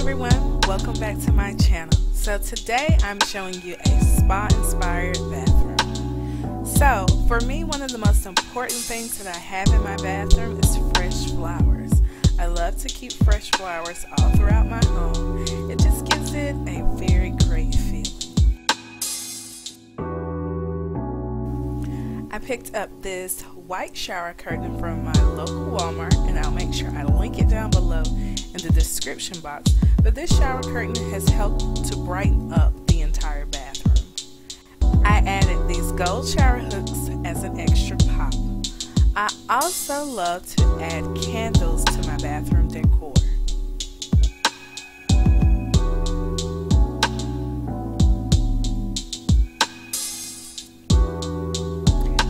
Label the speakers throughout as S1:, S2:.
S1: everyone, welcome back to my channel. So today I'm showing you a spa inspired bathroom. So for me, one of the most important things that I have in my bathroom is fresh flowers. I love to keep fresh flowers all throughout my home. It just gives it a very great feeling. I picked up this white shower curtain from my local Walmart, and I'll make sure I link it down below in the description box. But this shower curtain has helped to brighten up the entire bathroom. I added these gold shower hooks as an extra pop. I also love to add candles to my bathroom decor.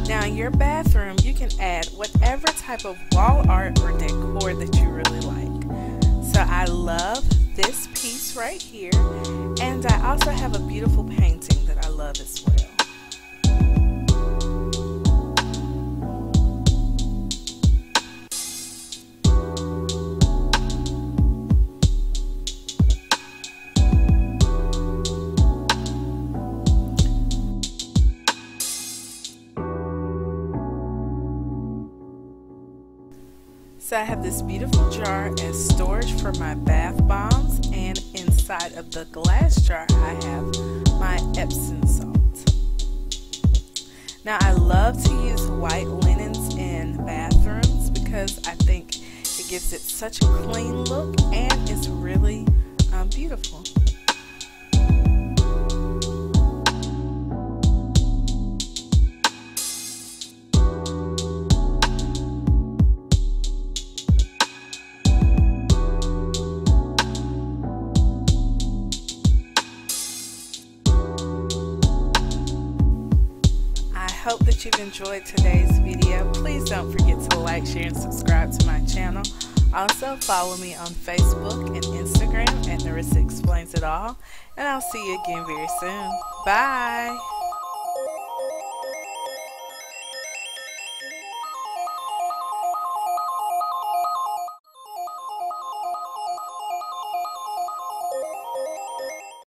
S1: Now in your bathroom, you can add whatever type of wall art or decor that you really like. So I love this piece right here, and I also have a beautiful painting that I love as well. So I have this beautiful jar as storage for my bath bombs, and inside of the glass jar I have my Epsom salt. Now I love to use white linens in bathrooms because I think it gives it such a clean look and it's really beautiful. I hope that you've enjoyed today's video. Please don't forget to like, share, and subscribe to my channel. Also, follow me on Facebook and Instagram at Narissa Explains It All. And I'll see you again very soon. Bye!